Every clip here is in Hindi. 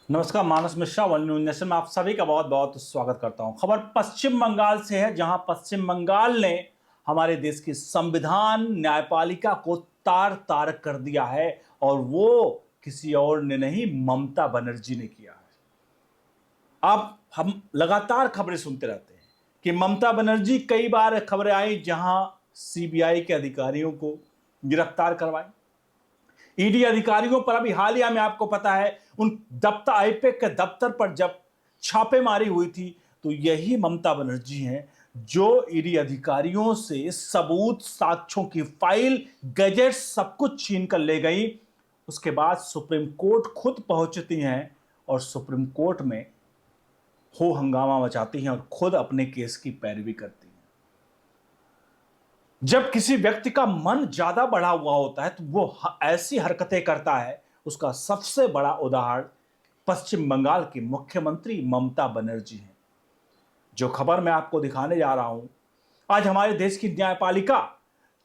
नमस्कार, मानस मिश्रा वन न्यूज नेशन में आप सभी का बहुत बहुत स्वागत करता हूं। खबर पश्चिम बंगाल से है, जहां पश्चिम बंगाल ने हमारे देश की संविधान न्यायपालिका को तार तार कर दिया है और वो किसी और ने नहीं, ममता बनर्जी ने किया है। अब हम लगातार खबरें सुनते रहते हैं कि ममता बनर्जी, कई बार खबरें आई जहां सीबीआई के अधिकारियों को गिरफ्तार करवाई, ईडी अधिकारियों पर। अभी हालिया में आपको पता है उन दफ्तर आईपैक के दफ्तर पर जब छापेमारी हुई थी, तो यही ममता बनर्जी हैं जो ईडी अधिकारियों से सबूत, साक्ष्यों की फाइल, गैजेट सब कुछ छीन कर ले गई। उसके बाद सुप्रीम कोर्ट खुद पहुंचती हैं और सुप्रीम कोर्ट में हो हंगामा मचाती हैं और खुद अपने केस की पैरवी करती हैं। जब किसी व्यक्ति का मन ज्यादा बढ़ा हुआ होता है तो वो ऐसी हरकतें करता है। उसका सबसे बड़ा उदाहरण पश्चिम बंगाल की मुख्यमंत्री ममता बनर्जी हैं। जो खबर मैं आपको दिखाने जा रहा हूं, आज हमारे देश की न्यायपालिका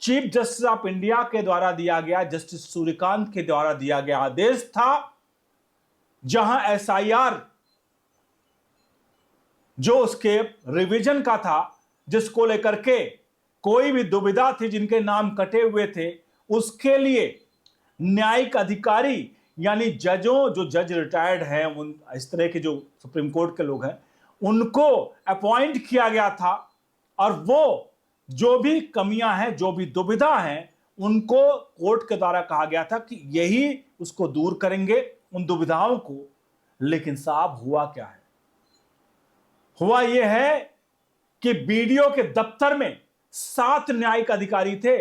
चीफ जस्टिस ऑफ इंडिया के द्वारा दिया गया, जस्टिस सूर्यकांत के द्वारा दिया गया आदेश था, जहां एसआईआर जो उसके रिवीजन का था, जिसको लेकर के कोई भी दुविधा थी, जिनके नाम कटे हुए थे, उसके लिए न्यायिक अधिकारी यानी जजों, जो जज रिटायर्ड हैं, उन इस तरह के जो सुप्रीम कोर्ट के लोग हैं, उनको अपॉइंट किया गया था। और वो जो भी कमियां हैं, जो भी दुविधा हैं, उनको कोर्ट के द्वारा कहा गया था कि यही उसको दूर करेंगे, उन दुविधाओं को। लेकिन साहब, हुआ क्या है? हुआ यह है कि बीडीओ के दफ्तर में 7 न्यायिक अधिकारी थे।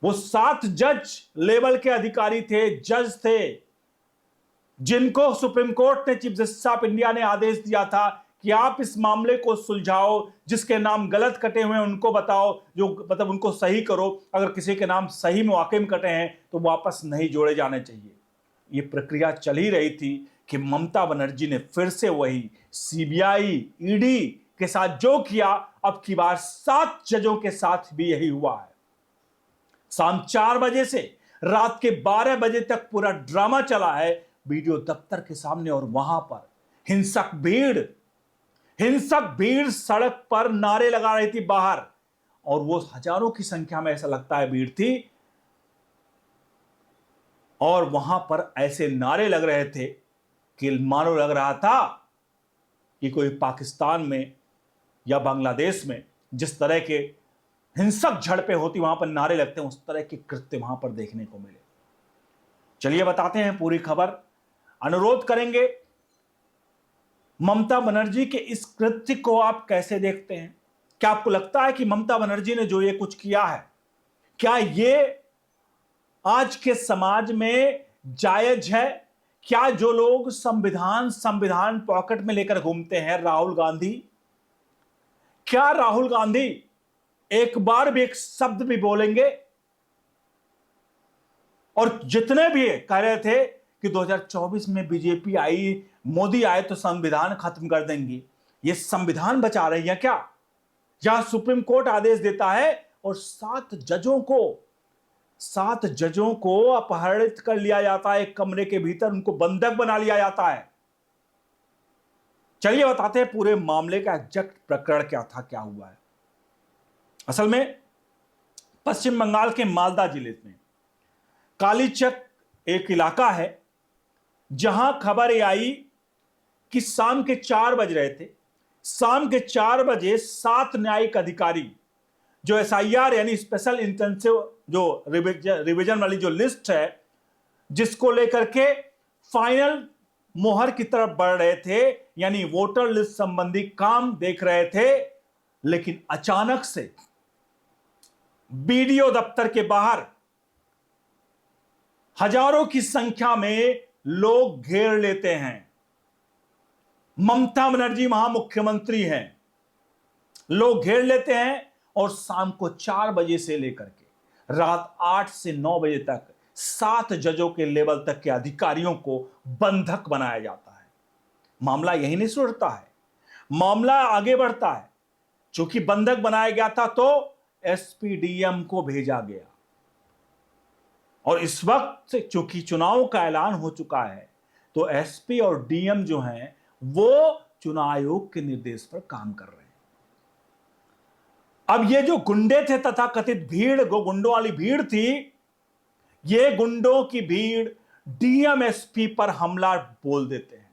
वो 7 जज लेवल के अधिकारी थे, जज थे, जिनको सुप्रीम कोर्ट ने, चीफ जस्टिस ऑफ इंडिया ने आदेश दिया था कि आप इस मामले को सुलझाओ, जिसके नाम गलत कटे हुए हैं उनको बताओ, जो मतलब उनको सही करो। अगर किसी के नाम सही में वाकई में कटे हैं तो वापस नहीं जोड़े जाने चाहिए। ये प्रक्रिया चल ही रही थी कि ममता बनर्जी ने फिर से वही सीबीआई, ईडी के साथ जो किया, अब की बार 7 जजों के साथ भी यही हुआ है। शाम 4 बजे से रात के 12 बजे तक पूरा ड्रामा चला है वीडियो दफ्तर के सामने। और वहां पर हिंसक भीड़ सड़क पर नारे लगा रही थी बाहर, और वो हजारों की संख्या में ऐसा लगता है भीड़ थी। और वहां पर ऐसे नारे लग रहे थे कि मानो लग रहा था कि कोई पाकिस्तान में या बांग्लादेश में जिस तरह के हिंसक झड़पें होती, वहां पर नारे लगते हैं, उस तरह के कृत्य वहां पर देखने को मिले। चलिए बताते हैं पूरी खबर। अनुरोध करेंगे, ममता बनर्जी के इस कृत्य को आप कैसे देखते हैं? क्या आपको लगता है कि ममता बनर्जी ने जो ये कुछ किया है, क्या ये आज के समाज में जायज है? क्या जो लोग संविधान पॉकेट में लेकर घूमते हैं, राहुल गांधी, क्या राहुल गांधी एक बार भी एक शब्द भी बोलेंगे? और जितने भी कह रहे थे कि 2024 में बीजेपी आई, मोदी आए तो संविधान खत्म कर देंगे, ये संविधान बचा रही है क्या? जहां सुप्रीम कोर्ट आदेश देता है और 7 जजों को अपहरित कर लिया जाता है, एक कमरे के भीतर उनको बंधक बना लिया जाता है। चलिए बताते हैं पूरे मामले का एग्जैक्ट प्रकरण क्या था, क्या हुआ है। असल में पश्चिम बंगाल के मालदा जिले में कालीचक एक इलाका है, जहां खबर ये आई कि शाम के 4 बज रहे थे। शाम के 4 बजे 7 न्यायिक अधिकारी, जो एसआईआर यानी स्पेशल इंटेंसिव जो रिवीजन वाली जो लिस्ट है, जिसको लेकर के फाइनल मोहर की तरफ बढ़ रहे थे, यानी वोटर लिस्ट संबंधी काम देख रहे थे। लेकिन अचानक से बीडीओ दफ्तर के बाहर हजारों की संख्या में लोग घेर लेते हैं। ममता बनर्जी महामुख्यमंत्री हैं, लोग घेर लेते हैं और शाम को 4 बजे से लेकर के रात 8 से 9 बजे तक 7 जजों के लेवल तक के अधिकारियों को बंधक बनाया जाता है। मामला यही नहीं सुधरता है, मामला आगे बढ़ता है। चूंकि बंधक बनाया गया था तो एसपीडीएम को भेजा गया, और इस वक्त चूंकि चुनाव का ऐलान हो चुका है, तो एसपी और डीएम जो हैं वो चुनाव आयोग के निर्देश पर काम कर रहे हैं। अब ये जो गुंडे थे, तथा कथित भीड़, गुंडों वाली भीड़ थी, ये गुंडों की भीड़ डीएम एसपी पर हमला बोल देते हैं,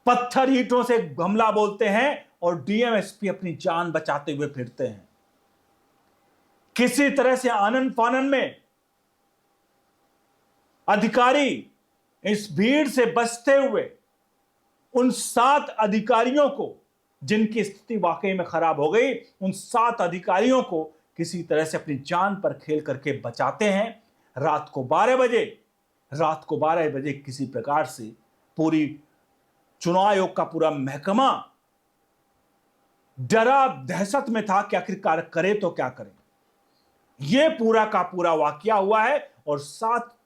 पत्थर ईंटों से हमला बोलते हैं और डीएम एसपी अपनी जान बचाते हुए फिरते हैं। किसी तरह से आनन फानन में अधिकारी इस भीड़ से बचते हुए उन 7 अधिकारियों को, जिनकी स्थिति वाकई में खराब हो गई, उन 7 अधिकारियों को किसी तरह से अपनी जान पर खेल करके बचाते हैं। रात को 12 बजे किसी प्रकार से पूरी चुनाव आयोग का पूरा महकमा डरा दहशत में था कि आखिरकार करे तो क्या करें। यह पूरा का पूरा वाकया हुआ है और 7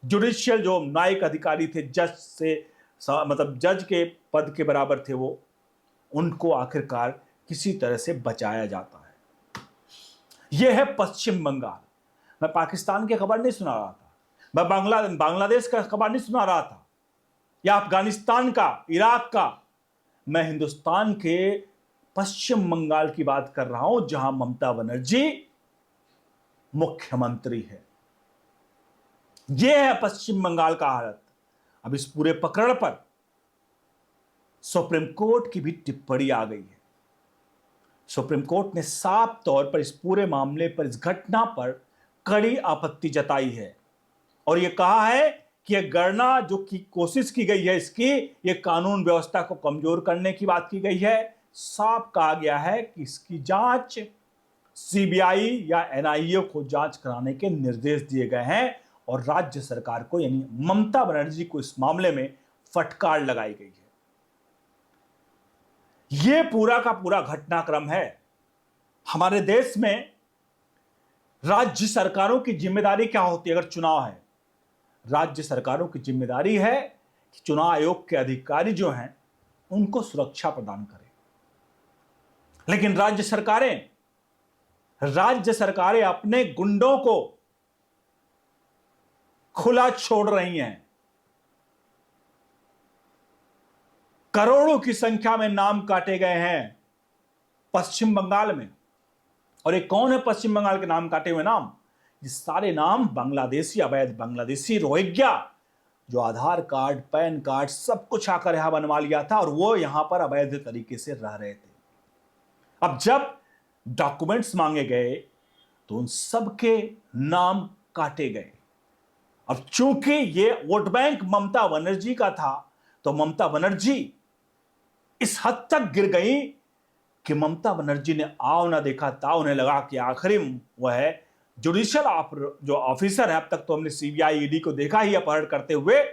जुडिशियल जो न्यायिक अधिकारी थे, जज से मतलब जज के पद के बराबर थे वो, उनको आखिरकार किसी तरह से बचाया जाता है। यह है पश्चिम बंगाल। मैं पाकिस्तान की खबर नहीं सुना रहा था, मैं बांग्लादेश का खबर नहीं सुना रहा था, या अफगानिस्तान का, इराक का। मैं हिंदुस्तान के पश्चिम बंगाल की बात कर रहा हूं, जहां ममता बनर्जी मुख्यमंत्री है। यह है पश्चिम बंगाल का हालत। अब इस पूरे प्रकरण पर सुप्रीम कोर्ट की भी टिप्पणी आ गई है। सुप्रीम कोर्ट ने साफ तौर पर इस पूरे मामले पर, इस घटना पर कड़ी आपत्ति जताई है और यह कहा है कि यह गणना जो की कोशिश की गई है इसकी, यह कानून व्यवस्था को कमजोर करने की बात की गई है। साफ कहा गया है कि इसकी जांच सीबीआई या एनआईए को जांच कराने के निर्देश दिए गए हैं और राज्य सरकार को, यानी ममता बनर्जी को, इस मामले में फटकार लगाई गई है। यह पूरा का पूरा घटनाक्रम है। हमारे देश में राज्य सरकारों की जिम्मेदारी क्या होती है? अगर चुनाव है, राज्य सरकारों की जिम्मेदारी है कि चुनाव आयोग के अधिकारी जो हैं उनको सुरक्षा प्रदान करें। लेकिन राज्य सरकारें अपने गुंडों को खुला छोड़ रही हैं। करोड़ों की संख्या में नाम काटे गए हैं पश्चिम बंगाल में। और ये कौन है पश्चिम बंगाल के नाम काटे हुए नाम? ये सारे नाम बांग्लादेशी, अवैध बांग्लादेशी रोहिंग्या, जो आधार कार्ड, पैन कार्ड सब कुछ आकर यहां बनवा लिया था और वो यहां पर अवैध तरीके से रह रहे थे। अब जब डॉक्यूमेंट्स मांगे गए तो उन सबके नाम काटे गए। अब चूंकि ये वोट बैंक ममता बनर्जी का था, तो ममता बनर्जी इस हद तक गिर गई कि ममता बनर्जी ने आव ना देखा ताव, उन्हें लगा कि आखिरी वह है जुडिशियल जो ऑफिसर है। अब तक तो हमने सीबीआई, ईडी को देखा ही अपहरण करते हुए,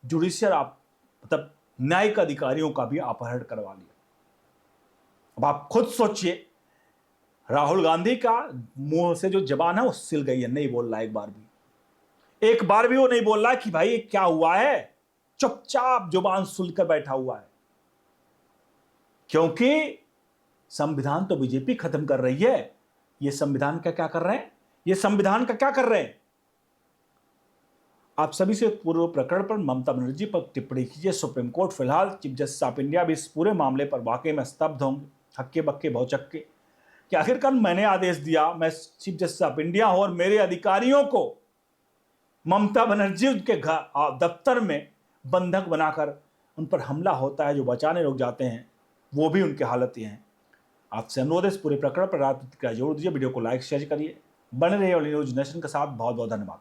जुडिशियल मतलब न्यायिक अधिकारियों का भी अपहरण करवा लिया। अब आप खुद सोचिए, राहुल गांधी का मुंह से जो जबान है वो सिल गई है, नहीं बोल रहा एक बार भी वो नहीं बोल रहा कि भाई क्या हुआ है, चुपचाप जुबान सुलकर बैठा हुआ है। क्योंकि संविधान तो बीजेपी खत्म कर रही है, ये संविधान का क्या कर रहे हैं? ये संविधान का क्या कर रहे हैं? आप सभी से पूर्व प्रकरण पर ममता बनर्जी पर टिप्पणी कीजिए। सुप्रीम कोर्ट फिलहाल चीफ जस्टिस ऑफ इंडिया भी इस पूरे मामले पर वाकई में स्तब्ध होंगे, हक्के बक्के भौचक्के, कि आखिरकार मैंने आदेश दिया, मैं चीफ जस्टिस ऑफ इंडिया हूं और मेरे अधिकारियों को ममता बनर्जी उनके दफ्तर में बंधक बनाकर उन पर हमला होता है, जो बचाने लोग जाते हैं वो भी उनके हालत ही हैं। आपसे अनुरोध है इस पूरे प्रकरण पर रात प्रतिक्रिया जरूर दीजिए, वीडियो को लाइक शेयर करिए, बने रहिए ऑल न्यूज नेशन के साथ। बहुत बहुत धन्यवाद।